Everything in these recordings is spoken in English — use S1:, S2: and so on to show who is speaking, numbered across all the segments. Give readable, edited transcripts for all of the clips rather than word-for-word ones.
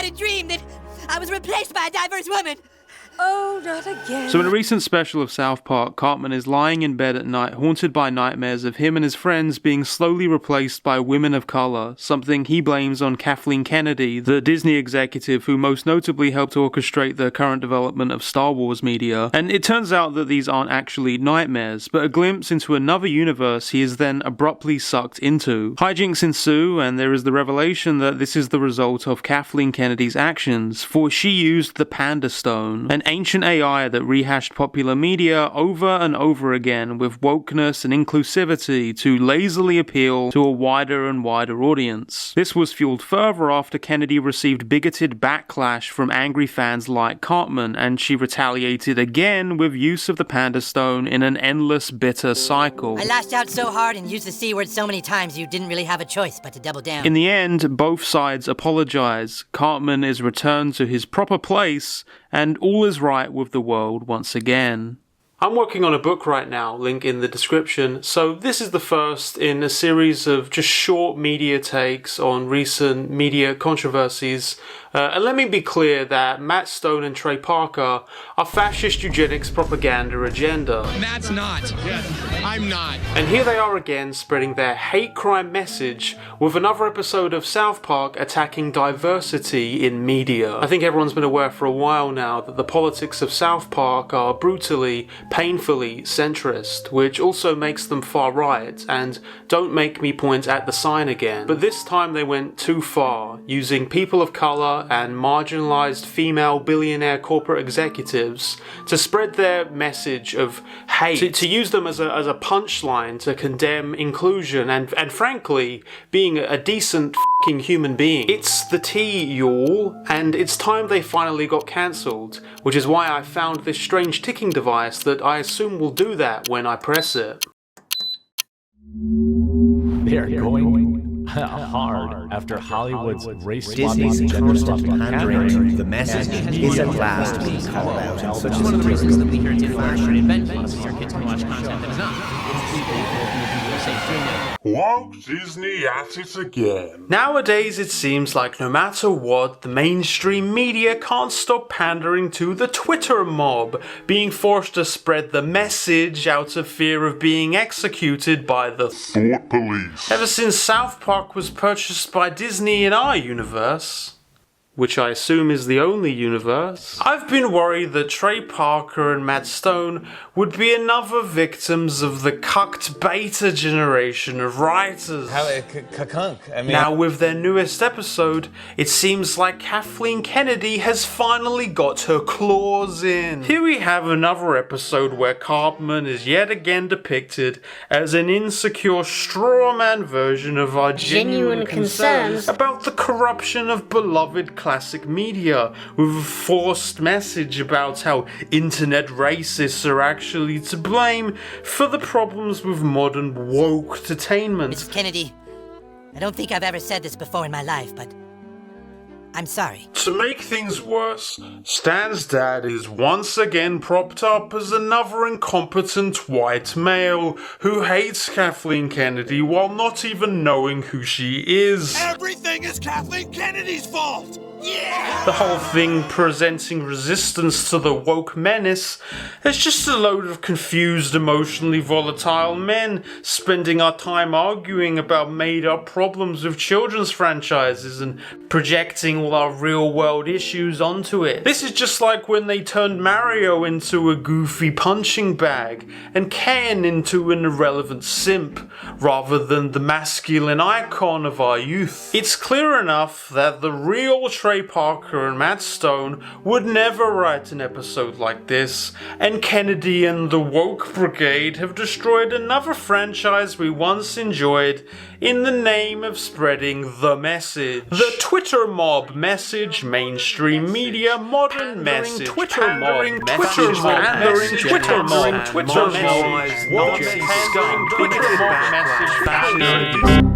S1: had a dream that I was replaced by a diverse woman.
S2: Oh, not again.
S3: So in a recent special of South Park, Cartman is lying in bed at night, haunted by nightmares of him and his friends being slowly replaced by women of color, something he blames on Kathleen Kennedy, the Disney executive who most notably helped orchestrate the current development of Star Wars media. And it turns out that these aren't actually nightmares, but a glimpse into another universe he is then abruptly sucked into. Hijinks ensue, and there is the revelation that this is the result of Kathleen Kennedy's actions, for she used the Panda Stone, an ancient AI that rehashed popular media over and over again with wokeness and inclusivity to lazily appeal to a wider and wider audience. This was fueled further after Kennedy received bigoted backlash from angry fans like Cartman, and she retaliated again with use of the Panda Stone in an endless bitter cycle.
S1: I lashed out so hard and used the C word so many times you didn't really have a choice but to double down.
S3: In the end, both sides apologize. Cartman is returned to his proper place, and all is right with the world once again. I'm working on a book right now, link in the description, so this is the first in a series of just short media takes on recent media controversies. And let me be clear that Matt Stone and Trey Parker are fascist eugenics propaganda agenda.
S4: Matt's not. Yes, I'm not.
S3: And here they are again spreading their hate crime message with another episode of South Park attacking diversity in media. I think everyone's been aware for a while now that the politics of South Park are brutally, painfully centrist, which also makes them far right, and don't make me point at the sign again. But this time they went too far, using people of colour and marginalised female billionaire corporate executives to spread their message of hate, to use them as a punchline to condemn inclusion and frankly, being a decent f***ing human being. It's the tea, y'all, and it's time they finally got cancelled, which is why I found this strange ticking device that I assume will do that when I press it.
S5: They're going hard after Hollywood's race
S6: Disney's constant pandering. The message is at last being called out.
S7: It's one of the reasons that we hear it's inflammatory inventions. Our kids can watch content that is not.
S8: Woke Disney at it again.
S3: Nowadays it seems like no matter what, the mainstream media can't stop pandering to the Twitter mob, being forced to spread the message out of fear of being executed by the
S8: Thought Police.
S3: Ever since South Park was purchased by Disney in our universe, which I assume is the only universe, I've been worried that Trey Parker and Matt Stone would be another victims of the cucked beta generation of writers. Now with their newest episode, it seems like Kathleen Kennedy has finally got her claws in. Here we have another episode where Cartman is yet again depicted as an insecure strawman version of our genuine concerns about the corruption of beloved classic media, with a forced message about how internet racists are actually to blame for the problems with modern woke entertainment.
S1: Mrs. Kennedy, I don't think I've ever said this before in my life, but I'm sorry.
S8: To make things worse, Stan's dad is once again propped up as another incompetent white male who hates Kathleen Kennedy while not even knowing who she is.
S9: Everything is Kathleen Kennedy's fault! Yeah!
S3: The whole thing presenting resistance to the woke menace as just a load of confused, emotionally volatile men spending our time arguing about made-up problems with children's franchises and projecting all our real-world issues onto it. This is just like when they turned Mario into a goofy punching bag and Ken into an irrelevant simp, rather than the masculine icon of our youth. It's clear enough that the real Trey Parker and Matt Stone would never write an episode like this, and Kennedy and the Woke Brigade have destroyed another franchise we once enjoyed in the name of spreading the message. The Twitter mob message, mainstream media, modern message, Twitter mob, Twitter mob, pandering, Twitter mob, Twitter mob, Nazi scum, Twitter mob message, fascism.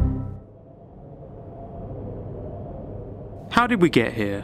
S3: How did we get here?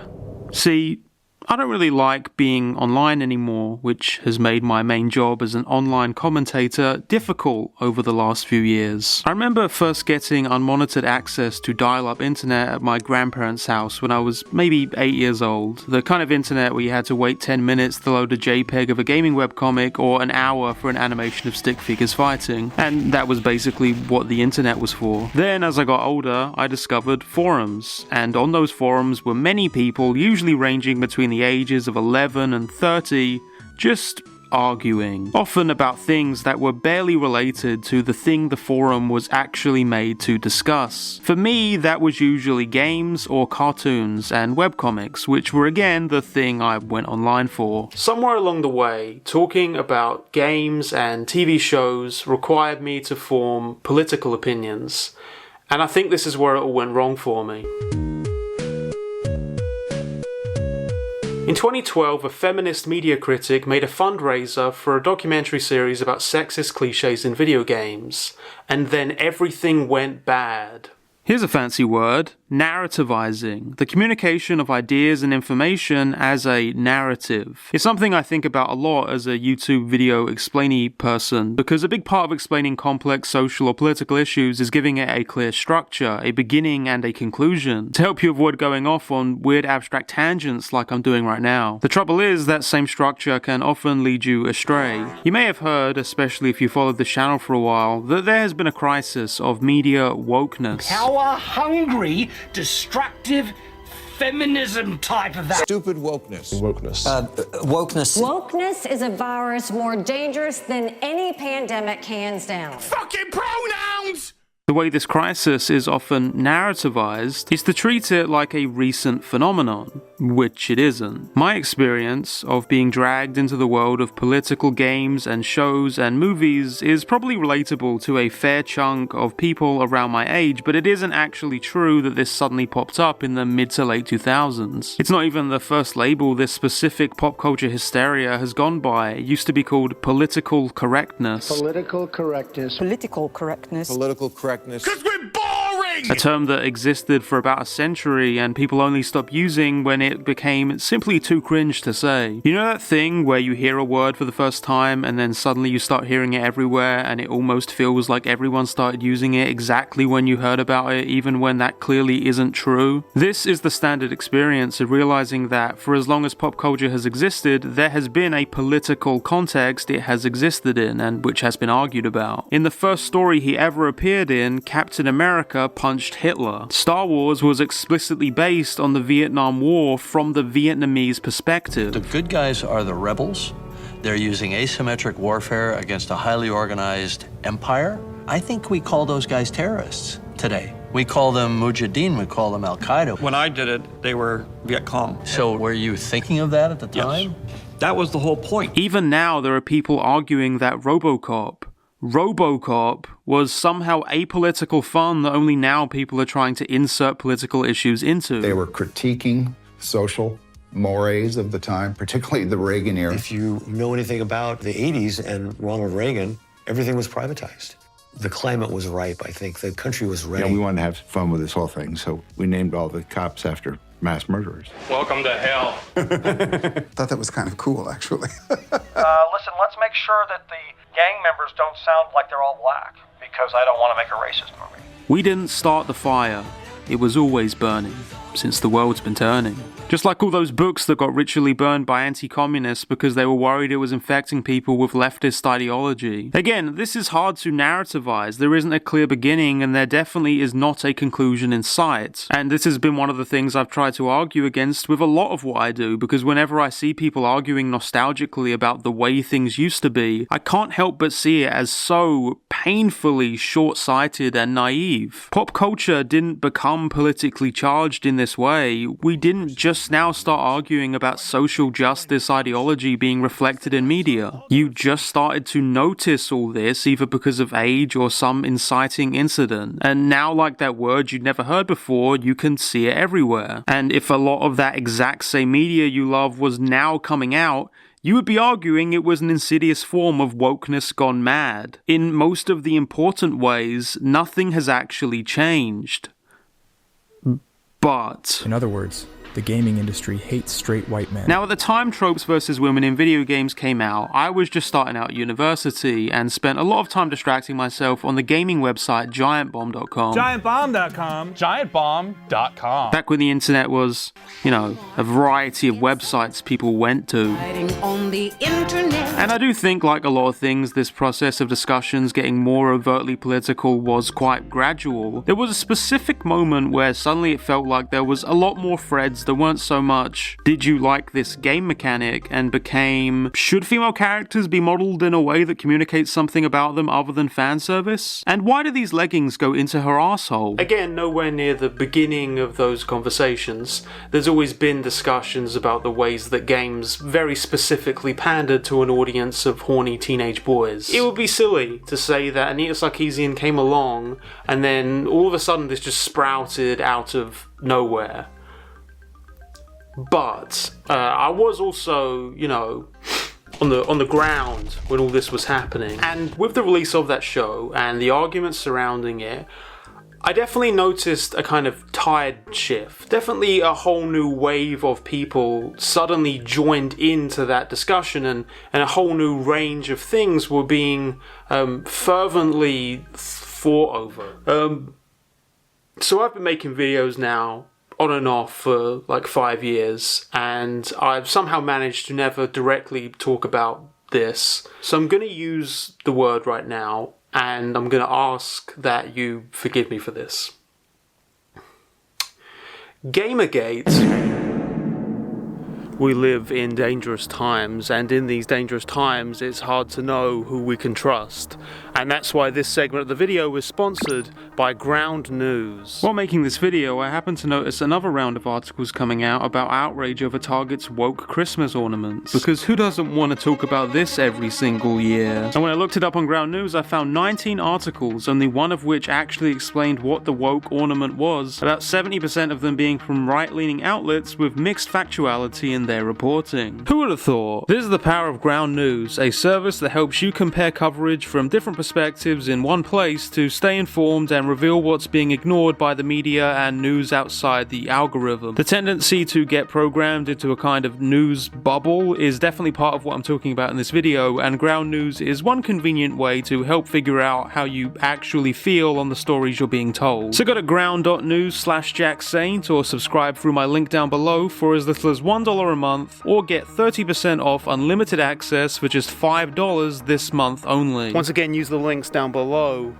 S3: See, I don't really like being online anymore, which has made my main job as an online commentator difficult over the last few years. I remember first getting unmonitored access to dial-up internet at my grandparents' house when I was maybe 8 years old. The kind of internet where you had to wait 10 minutes to load a JPEG of a gaming webcomic or an hour for an animation of stick figures fighting, and that was basically what the internet was for. Then, as I got older, I discovered forums, and on those forums were many people, usually ranging between the ages of 11 and 30, just arguing, often about things that were barely related to the thing the forum was actually made to discuss. For me, that was usually games or cartoons and webcomics, which were again the thing I went online for. Somewhere along the way, talking about games and TV shows required me to form political opinions, and I think this is where it all went wrong for me. In 2012, a feminist media critic made a fundraiser for a documentary series about sexist cliches in video games, and then everything went bad. Here's a fancy word: narrativizing. The communication of ideas and information as a narrative. It's something I think about a lot as a YouTube video explainy person, because a big part of explaining complex social or political issues is giving it a clear structure, a beginning and a conclusion, to help you avoid going off on weird abstract tangents like I'm doing right now. The trouble is that same structure can often lead you astray. You may have heard, especially if you followed the channel for a while, that there has been a crisis of media wokeness.
S9: Power-hungry, destructive feminism type of that.
S4: Stupid wokeness.
S10: Wokeness.
S2: Wokeness is a virus more dangerous than any pandemic, hands down.
S9: Fucking pronouns!
S3: The way this crisis is often narrativized is to treat it like a recent phenomenon, which it isn't. My experience of being dragged into the world of political games and shows and movies is probably relatable to a fair chunk of people around my age, but it isn't actually true that this suddenly popped up in the mid to late 2000s. It's not even the first label this specific pop culture hysteria has gone by. It used to be called political correctness.
S10: Political correctness.
S2: Political correctness.
S4: Political correctness.
S9: Because we're boring!
S3: A term that existed for about a century and people only stopped using when it became simply too cringe to say. You know that thing where you hear a word for the first time and then suddenly you start hearing it everywhere and it almost feels like everyone started using it exactly when you heard about it, even when that clearly isn't true? This is the standard experience of realizing that for as long as pop culture has existed, there has been a political context it has existed in and which has been argued about. In the first story he ever appeared in, Captain America punched Hitler. Star Wars was explicitly based on the Vietnam War from the Vietnamese perspective.
S11: The good guys are the rebels. They're using asymmetric warfare against a highly organized empire. I think we call those guys terrorists today. We call them Mujahideen, we call them Al-Qaeda.
S12: When I did it, they were Viet Cong.
S11: So were you thinking of that at the time?
S12: Yes. That was the whole point.
S3: Even now, there are people arguing that RoboCop was somehow apolitical fun that only now people are trying to insert political issues into.
S13: They were critiquing social mores of the time, particularly the Reagan era.
S10: If you know anything about the 80s and Ronald Reagan, everything was privatized. The climate was ripe, I think. The country was ready.
S13: Yeah, we wanted to have fun with this whole thing, so we named all the cops after mass murderers.
S12: Welcome to hell.
S13: Thought that was kind of cool, actually.
S12: Listen, let's make sure that the gang members don't sound like they're all black, because I don't want to make a racist movie.
S3: We didn't start the fire. It was always burning, since the world's been turning. Just like all those books that got ritually burned by anti-communists because they were worried it was infecting people with leftist ideology. Again, this is hard to narrativize. There isn't a clear beginning and there definitely is not a conclusion in sight. And this has been one of the things I've tried to argue against with a lot of what I do, because whenever I see people arguing nostalgically about the way things used to be, I can't help but see it as so painfully short-sighted and naive. Pop culture didn't become politically charged in this way. We didn't just now start arguing about social justice ideology being reflected in media. You just started to notice all this either because of age or some inciting incident. And now, like that word you'd never heard before, you can see it everywhere. And if a lot of that exact same media you love was now coming out, you would be arguing it was an insidious form of wokeness gone mad. In most of the important ways, nothing has actually changed. But
S14: in other words, the gaming industry hates straight white men.
S3: Now, at the time tropes versus women in video games came out, I was just starting out at university and spent a lot of time distracting myself on the gaming website GiantBomb.com.
S15: GiantBomb.com. GiantBomb.com.
S3: Back when the internet was, you know, a variety of websites people went to.
S16: On the internet.
S3: And I do think, like a lot of things, this process of discussions getting more overtly political was quite gradual. There was a specific moment where suddenly it felt like there was a lot more threads that weren't so much, did you like this game mechanic, and became, should female characters be modeled in a way that communicates something about them other than fan service? And why do these leggings go into her asshole? Again, nowhere near the beginning of those conversations. There's always been discussions about the ways that games very specifically pandered to an audience of horny teenage boys. It would be silly to say that Anita Sarkeesian came along and then all of a sudden this just sprouted out of nowhere. But I was also, you know, on the ground when all this was happening. And with the release of that show and the arguments surrounding it, I definitely noticed a kind of tide shift. Definitely a whole new wave of people suddenly joined into that discussion, and a whole new range of things were being fervently fought over. So I've been making videos now on and off for like 5 years, and I've somehow managed to never directly talk about this. So I'm going to use the word right now, and I'm going to ask that you forgive me for this. Gamergate. We live in dangerous times, and in these dangerous times it's hard to know who we can trust. And that's why this segment of the video is sponsored by Ground News. While making this video, I happened to notice another round of articles coming out about outrage over Target's woke Christmas ornaments. Because who doesn't want to talk about this every single year? And when I looked it up on Ground News, I found 19 articles, only one of which actually explained what the woke ornament was, about 70% of them being from right-leaning outlets with mixed factuality in their reporting. Who would have thought? This is the power of Ground News, a service that helps you compare coverage from different perspectives in one place to stay informed and reveal what's being ignored by the media and news outside the algorithm. The tendency to get programmed into a kind of news bubble is definitely part of what I'm talking about in this video, and Ground News is one convenient way to help figure out how you actually feel on the stories you're being told. So go to ground.news/JackSaint or subscribe through my link down below for as little as $1 a month, or get 30% off unlimited access for just $5 this month only. Once again, use the links down below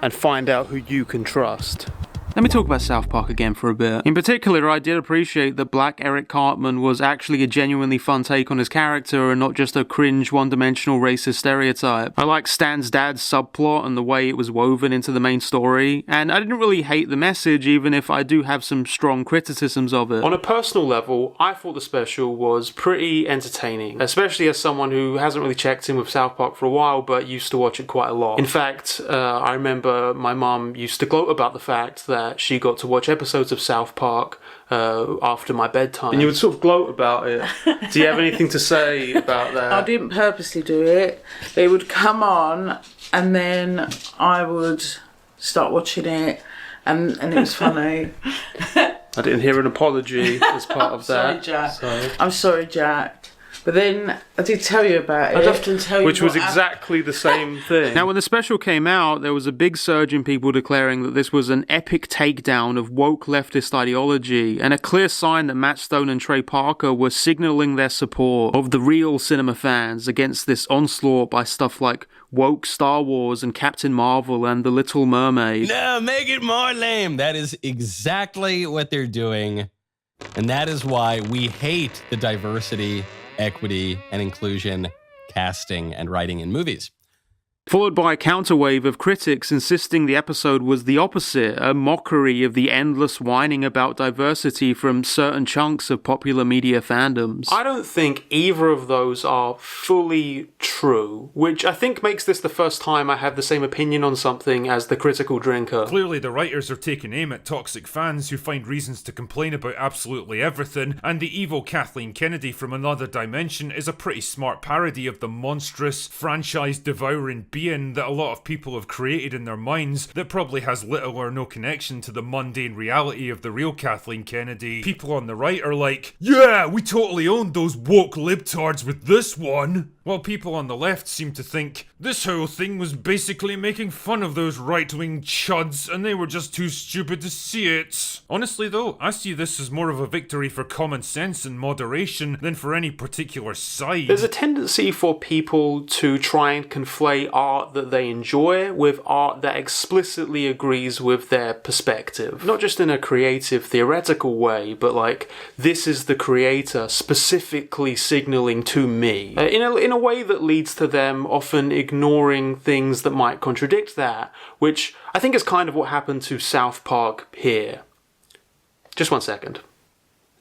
S3: and find out who you can trust. Let me talk about South Park again for a bit. In particular, I did appreciate that Black Eric Cartman was actually a genuinely fun take on his character and not just a cringe, one-dimensional racist stereotype. I like Stan's dad's subplot and the way it was woven into the main story, and I didn't really hate the message, even if I do have some strong criticisms of it. On a personal level, I thought the special was pretty entertaining, especially as someone who hasn't really checked in with South Park for a while, but used to watch it quite a lot. In fact, I remember my mum used to gloat about the fact that she got to watch episodes of South Park after my bedtime. And you would sort of gloat about it. Do you have anything to say about that?
S17: I didn't purposely do it. It would come on and then I would start watching it and it was funny.
S3: I didn't hear an apology as part of that.
S17: Sorry, Jack.
S3: So.
S17: I'm sorry, Jack. But then I did tell you about it.
S3: I'd often tell you which was exactly the same thing. Now, when the special came out, there was a big surge in people declaring that this was an epic takedown of woke leftist ideology, and a clear sign that Matt Stone and Trey Parker were signaling their support of the real cinema fans against this onslaught by stuff like woke Star Wars and Captain Marvel and The Little Mermaid.
S18: No, make it more lame. That is exactly what they're doing, and that is why we hate the diversity, equity, and inclusion casting and writing in movies.
S3: Followed by a counterwave of critics insisting the episode was the opposite, a mockery of the endless whining about diversity from certain chunks of popular media fandoms. I don't think either of those are fully true, which I think makes this the first time I have the same opinion on something as the critical drinker.
S19: Clearly the writers are taking aim at toxic fans who find reasons to complain about absolutely everything, and the evil Kathleen Kennedy from Another Dimension is a pretty smart parody of the monstrous, franchise-devouring being that a lot of people have created in their minds that probably has little or no connection to the mundane reality of the real Kathleen Kennedy. People on the right are like, yeah, we totally owned those woke libtards with this one. While people on the left seem to think this whole thing was basically making fun of those right-wing chuds and they were just too stupid to see it. Honestly though, I see this as more of a victory for common sense and moderation than for any particular side.
S3: There's a tendency for people to try and conflate art that they enjoy with art that explicitly agrees with their perspective. Not just in a creative, theoretical way, but like, this is the creator specifically signaling to me. In a way that leads to them often ignoring things that might contradict that, which I think is kind of what happened to South Park here. Just one second.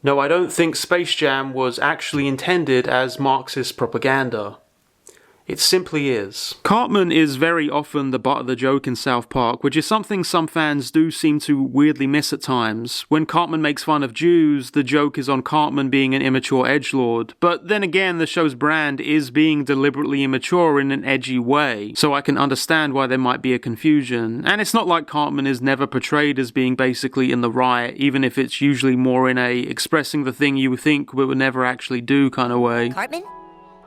S3: No, I don't think Space Jam was actually intended as Marxist propaganda. It simply is. Cartman is very often the butt of the joke in South Park, which is something some fans do seem to weirdly miss at times. When Cartman makes fun of Jews, the joke is on Cartman being an immature edgelord. But then again, the show's brand is being deliberately immature in an edgy way, so I can understand why there might be a confusion. And it's not like Cartman is never portrayed as being basically in the right, even if it's usually more in a expressing the thing you think but would never actually do kind of way.
S1: Cartman?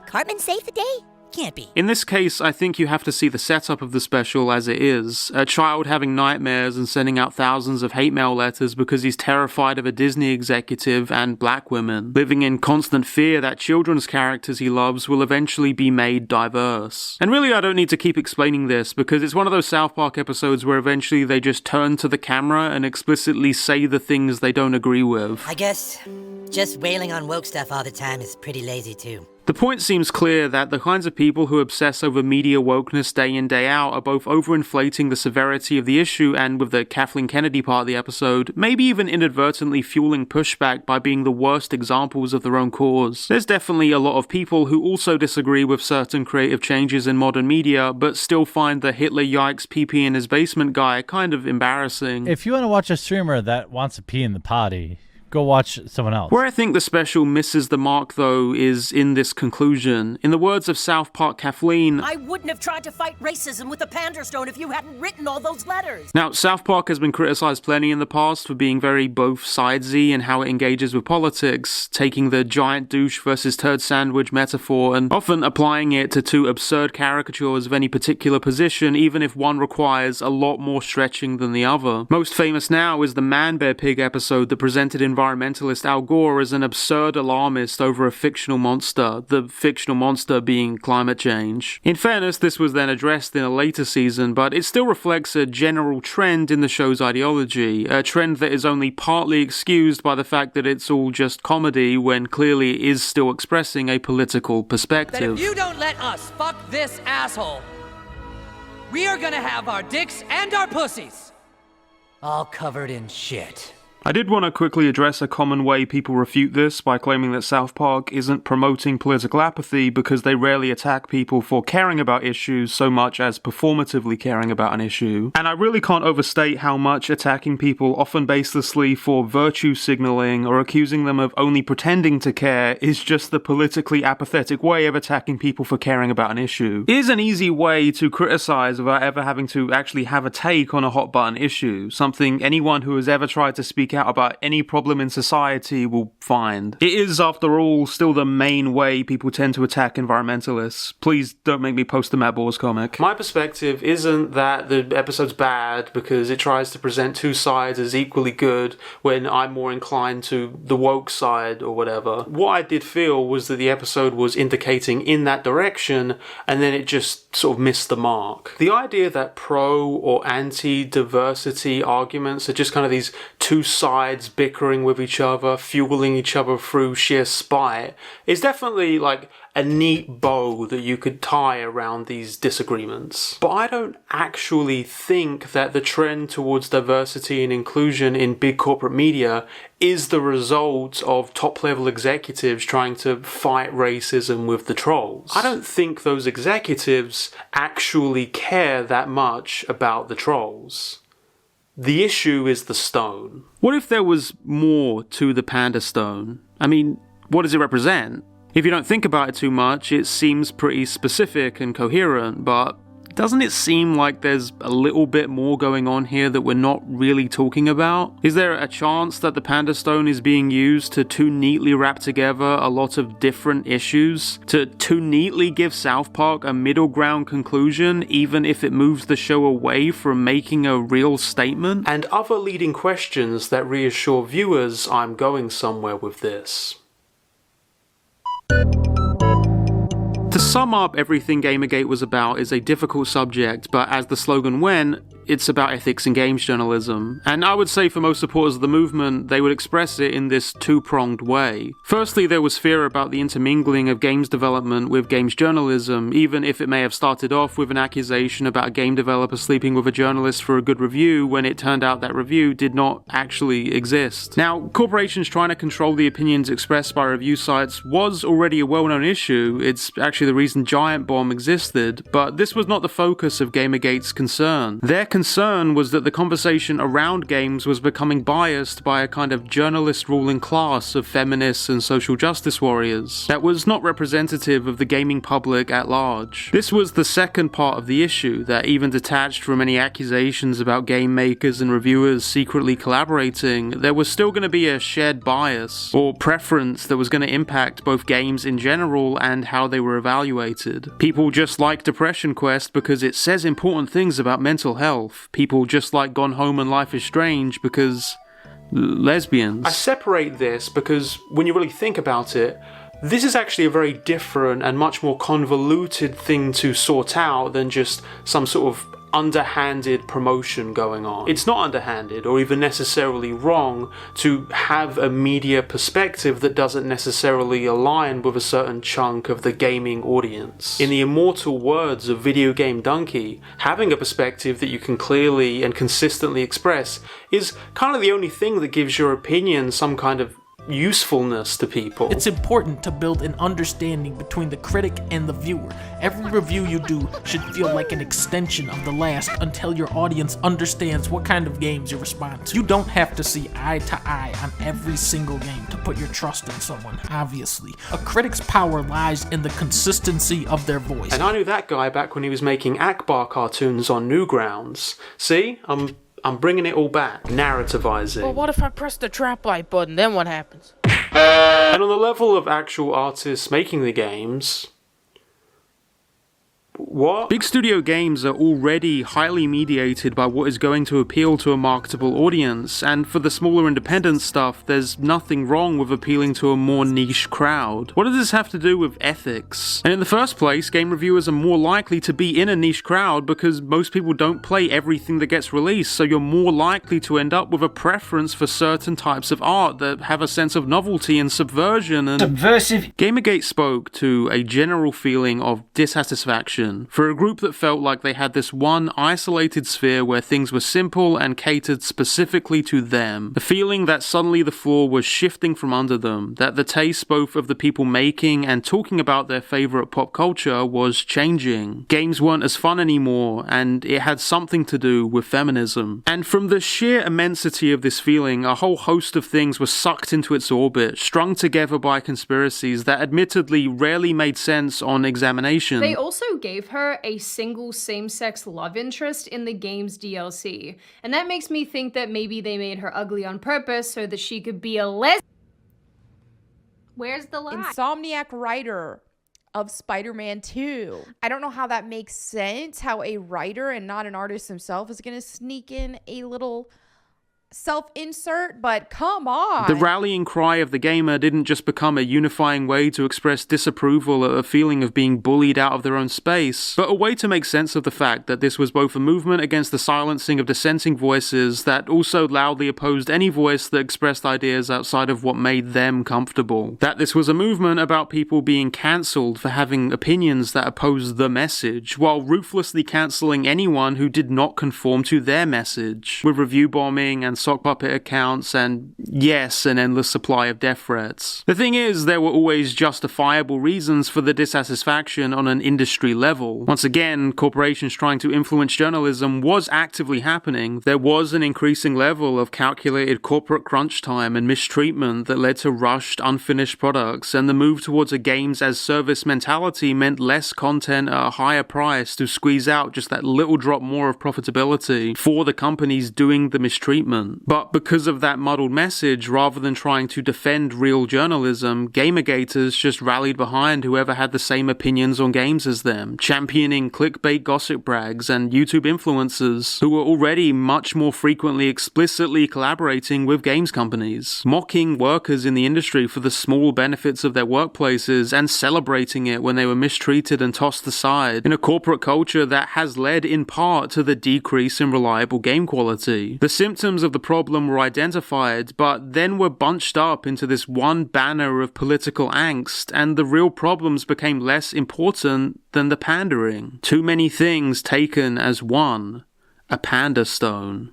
S1: Cartman saved the day? Can't be.
S3: In this case, I think you have to see the setup of the special as it is. A child having nightmares and sending out thousands of hate mail letters because he's terrified of a Disney executive and black women, living in constant fear that children's characters he loves will eventually be made diverse. And really, I don't need to keep explaining this, because it's one of those South Park episodes where eventually they just turn to the camera and explicitly say the things they don't agree with.
S1: I guess just wailing on woke stuff all the time is pretty lazy too.
S3: The point seems clear that the kinds of people who obsess over media wokeness day in day out are both overinflating the severity of the issue and, with the Kathleen Kennedy part of the episode, maybe even inadvertently fueling pushback by being the worst examples of their own cause. There's definitely a lot of people who also disagree with certain creative changes in modern media, but still find the Hitler yikes pee in his basement guy kind of embarrassing.
S20: If you want to watch a streamer that wants to pee in the potty, go watch someone else.
S3: Where I think the special misses the mark, though, is in this conclusion. In the words of South Park Kathleen,
S21: I wouldn't have tried to fight racism with a Panderstone if you hadn't written all those letters.
S3: Now, South Park has been criticized plenty in the past for being very both sidesy in how it engages with politics, taking the giant douche versus turd sandwich metaphor and often applying it to two absurd caricatures of any particular position, even if one requires a lot more stretching than the other. Most famous now is the Man Bear Pig episode that presented environmentalist Al Gore as an absurd alarmist over a fictional monster, the fictional monster being climate change. In fairness, this was then addressed in a later season, but it still reflects a general trend in the show's ideology, a trend that is only partly excused by the fact that it's all just comedy when clearly it is still expressing a political perspective.
S22: That if you don't let us fuck this asshole, we are gonna have our dicks and our pussies all covered in shit.
S3: I did want to quickly address a common way people refute this by claiming that South Park isn't promoting political apathy because they rarely attack people for caring about issues so much as performatively caring about an issue. And I really can't overstate how much attacking people often baselessly for virtue signaling or accusing them of only pretending to care is just the politically apathetic way of attacking people for caring about an issue. It is an easy way to criticize without ever having to actually have a take on a hot button issue, something anyone who has ever tried to speak out about any problem in society will find. It is, after all, still the main way people tend to attack environmentalists. Please don't make me post the Matt Bors comic. My perspective isn't that the episode's bad because it tries to present two sides as equally good when I'm more inclined to the woke side or whatever. What I did feel was that the episode was indicating in that direction and then it just sort of missed the mark. The idea that pro or anti-diversity arguments are just kind of these two sides bickering with each other, fueling each other through sheer spite, is definitely like a neat bow that you could tie around these disagreements. But I don't actually think that the trend towards diversity and inclusion in big corporate media is the result of top-level executives trying to fight racism with the trolls. I don't think those executives actually care that much about the trolls. The issue is the stone. What if there was more to the panda stone? I mean, what does it represent? If you don't think about it too much, it seems pretty specific and coherent, but doesn't it seem like there's a little bit more going on here that we're not really talking about? Is there a chance that the Panda Stone is being used to too neatly wrap together a lot of different issues? To too neatly give South Park a middle ground conclusion, even if it moves the show away from making a real statement? And other leading questions that reassure viewers I'm going somewhere with this. To sum up everything Gamergate was about is a difficult subject, but as the slogan went, it's about ethics in games journalism. And I would say for most supporters of the movement, they would express it in this two-pronged way. Firstly, there was fear about the intermingling of games development with games journalism, even if it may have started off with an accusation about a game developer sleeping with a journalist for a good review when it turned out that review did not actually exist. Now, corporations trying to control the opinions expressed by review sites was already a well-known issue. It's actually the reason Giant Bomb existed, but this was not the focus of Gamergate's concern. Their concern was that the conversation around games was becoming biased by a kind of journalist ruling class of feminists and social justice warriors that was not representative of the gaming public at large. This was the second part of the issue, that even detached from any accusations about game makers and reviewers secretly collaborating, there was still going to be a shared bias or preference that was going to impact both games in general and how they were evaluated. People just like Depression Quest because it says important things about mental health. People just like Gone Home and Life is Strange because lesbians. I separate this because when you really think about it, this is actually a very different and much more convoluted thing to sort out than just some sort of underhanded promotion going on. It's not underhanded or even necessarily wrong to have a media perspective that doesn't necessarily align with a certain chunk of the gaming audience. In the immortal words of Video Game Donkey, having a perspective that you can clearly and consistently express is kind of the only thing that gives your opinion some kind of usefulness to people.
S5: It's important to build an understanding between the critic and the viewer. Every review you do should feel like an extension of the last until your audience understands what kind of games you respond to. You don't have to see eye to eye on every single game to put your trust in someone, obviously. A critic's power lies in the consistency of their voice.
S3: And I knew that guy back when he was making Akbar cartoons on Newgrounds. See? I'm bringing it all back. Narrativizing.
S6: Well, what if I press the trap light button? Then what happens?
S3: And on the level of actual artists making the games, what? Big studio games are already highly mediated by what is going to appeal to a marketable audience, and for the smaller independent stuff, there's nothing wrong with appealing to a more niche crowd. What does this have to do with ethics? And in the first place, game reviewers are more likely to be in a niche crowd because most people don't play everything that gets released, so you're more likely to end up with a preference for certain types of art that have a sense of novelty and subversion and subversive. Gamergate spoke to a general feeling of dissatisfaction for a group that felt like they had this one isolated sphere where things were simple and catered specifically to them. A feeling that suddenly the floor was shifting from under them, that the taste both of the people making and talking about their favourite pop culture was changing. Games weren't as fun anymore, and it had something to do with feminism. And from the sheer immensity of this feeling, a whole host of things were sucked into its orbit, strung together by conspiracies that admittedly rarely made sense on examination.
S23: They also gave her a single same-sex love interest in the game's DLC, and that makes me think that maybe they made her ugly on purpose so that she could be a lesbian.
S24: Where's the lie? Insomniac writer of Spider-Man 2. I don't know how that makes sense, how a writer and not an artist himself is gonna sneak in a little self-insert, but come on.
S3: The rallying cry of the gamer didn't just become a unifying way to express disapproval at a feeling of being bullied out of their own space, but a way to make sense of the fact that this was both a movement against the silencing of dissenting voices that also loudly opposed any voice that expressed ideas outside of what made them comfortable. That this was a movement about people being cancelled for having opinions that opposed the message, while ruthlessly cancelling anyone who did not conform to their message, with review bombing and sock puppet accounts, and yes, an endless supply of death threats. The thing is, there were always justifiable reasons for the dissatisfaction on an industry level. Once again, corporations trying to influence journalism was actively happening. There was an increasing level of calculated corporate crunch time and mistreatment that led to rushed, unfinished products, and the move towards a games-as-service mentality meant less content at a higher price to squeeze out just that little drop more of profitability for the companies doing the mistreatment. But because of that muddled message, rather than trying to defend real journalism, Gamergators just rallied behind whoever had the same opinions on games as them, championing clickbait gossip brags and YouTube influencers who were already much more frequently explicitly collaborating with games companies, mocking workers in the industry for the small benefits of their workplaces and celebrating it when they were mistreated and tossed aside in a corporate culture that has led in part to the decrease in reliable game quality. The symptoms of the problem were identified, but then were bunched up into this one banner of political angst, and the real problems became less important than the pandering. Too many things taken as one, a panda stone.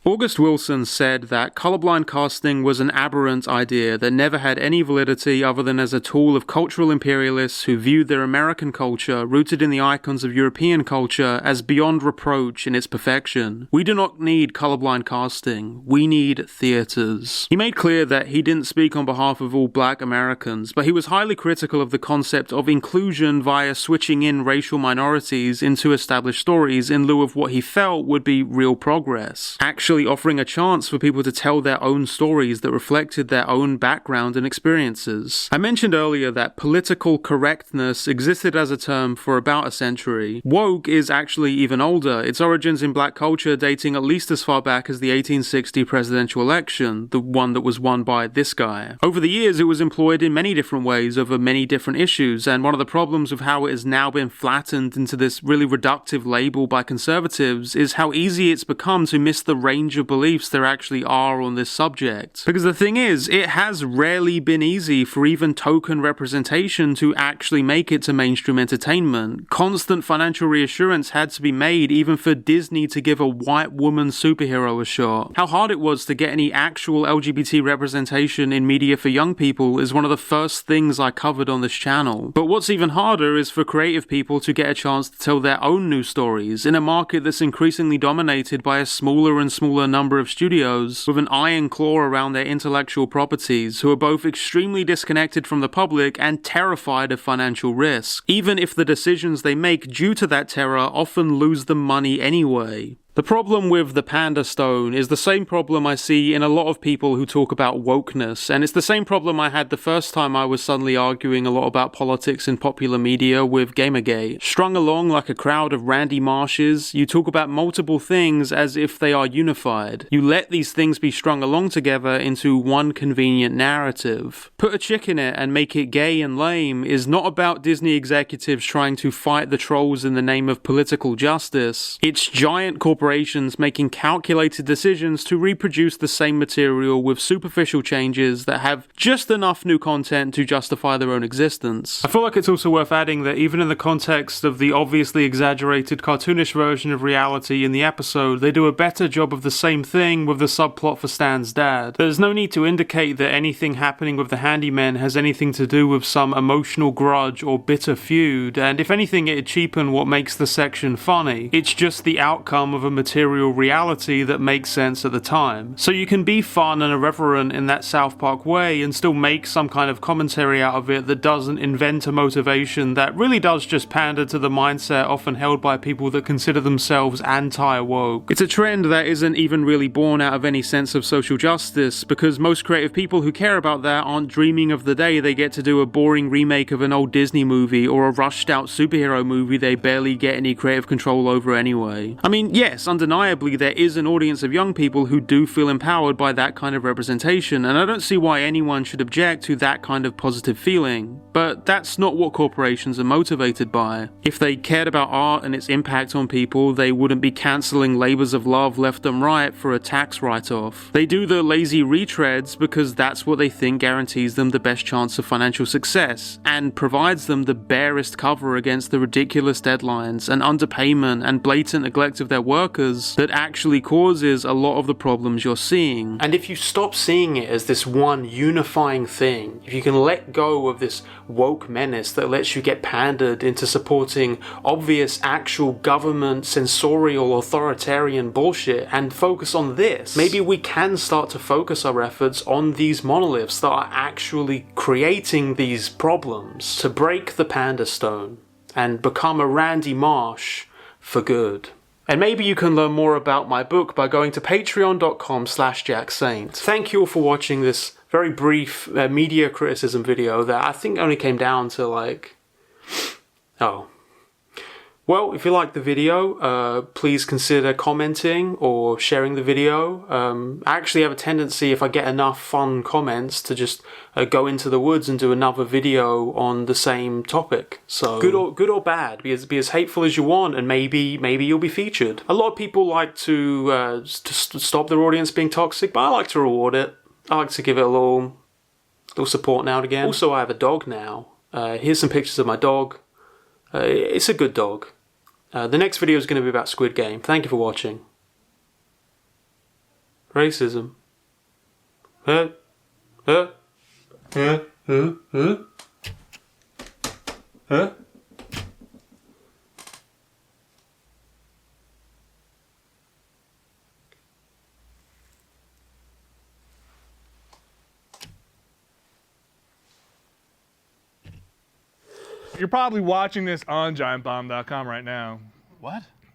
S3: August Wilson said that colorblind casting was an aberrant idea that never had any validity other than as a tool of cultural imperialists who viewed their American culture, rooted in the icons of European culture, as beyond reproach in its perfection. We do not need colorblind casting, we need theaters. He made clear that he didn't speak on behalf of all black Americans, but he was highly critical of the concept of inclusion via switching in racial minorities into established stories in lieu of what he felt would be real progress. Actually offering a chance for people to tell their own stories that reflected their own background and experiences. I mentioned earlier that political correctness existed as a term for about a century. Woke is actually even older, its origins in black culture dating at least as far back as the 1860 presidential election, the one that was won by this guy. Over the years, it was employed in many different ways over many different issues, and one of the problems of how it has now been flattened into this really reductive label by conservatives is how easy it's become to miss the range of beliefs there actually are on this subject. Because the thing is, it has rarely been easy for even token representation to actually make it to mainstream entertainment. Constant financial reassurance had to be made even for Disney to give a white woman superhero a shot. How hard it was to get any actual LGBT representation in media for young people is one of the first things I covered on this channel. But what's even harder is for creative people to get a chance to tell their own news stories in a market that's increasingly dominated by a smaller and smaller number of studios with an iron claw around their intellectual properties who are both extremely disconnected from the public and terrified of financial risk, even if the decisions they make due to that terror often lose them money anyway. The problem with the panda stone is the same problem I see in a lot of people who talk about wokeness, and it's the same problem I had the first time I was suddenly arguing a lot about politics in popular media with Gamergate. Strung along like a crowd of Randy Marshes, you talk about multiple things as if they are unified. You let these things be strung along together into one convenient narrative. Put a chick in it and make it gay and lame is not about Disney executives trying to fight the trolls in the name of political justice. It's giant corporations making calculated decisions to reproduce the same material with superficial changes that have just enough new content to justify their own existence. I feel like it's also worth adding that even in the context of the obviously exaggerated cartoonish version of reality in the episode, they do a better job of the same thing with the subplot for Stan's dad. There's no need to indicate that anything happening with the handymen has anything to do with some emotional grudge or bitter feud, and if anything it'd cheapen what makes the section funny. It's just the outcome of a material reality that makes sense at the time. So you can be fun and irreverent in that South Park way and still make some kind of commentary out of it that doesn't invent a motivation that really does just pander to the mindset often held by people that consider themselves anti-woke. It's a trend that isn't even really born out of any sense of social justice, because most creative people who care about that aren't dreaming of the day they get to do a boring remake of an old Disney movie or a rushed out superhero movie they barely get any creative control over anyway. I mean, yes, undeniably there is an audience of young people who do feel empowered by that kind of representation, and I don't see why anyone should object to that kind of positive feeling, but that's not what corporations are motivated by. If they cared about art and its impact on people, they wouldn't be cancelling labours of love left and right for a tax write-off. They do the lazy retreads because that's what they think guarantees them the best chance of financial success, and provides them the barest cover against the ridiculous deadlines and underpayment and blatant neglect of their work workers that actually causes a lot of the problems you're seeing. And if you stop seeing it as this one unifying thing, if you can let go of this woke menace that lets you get pandered into supporting obvious actual government censorial authoritarian bullshit and focus on this, maybe we can start to focus our efforts on these monoliths that are actually creating these problems to break the Panda Stone and become a Randy Marsh for good. And maybe you can learn more about my book by going to patreon.com/jacksaint. Thank you all for watching this very brief media criticism video that I think only came down to like... Oh. Well, if you liked the video, please consider commenting or sharing the video. I actually have a tendency, if I get enough fun comments, to just go into the woods and do another video on the same topic. So good or bad, be as hateful as you want, and maybe you'll be featured. A lot of people like to stop their audience being toxic, but I like to reward it. I like to give it a little support now and again. Also, I have a dog now. Here's some pictures of my dog. It's a good dog. The next video is going to be about Squid Game. Thank you for watching. Racism.
S15: You're probably watching this on GiantBomb.com right now.
S18: What?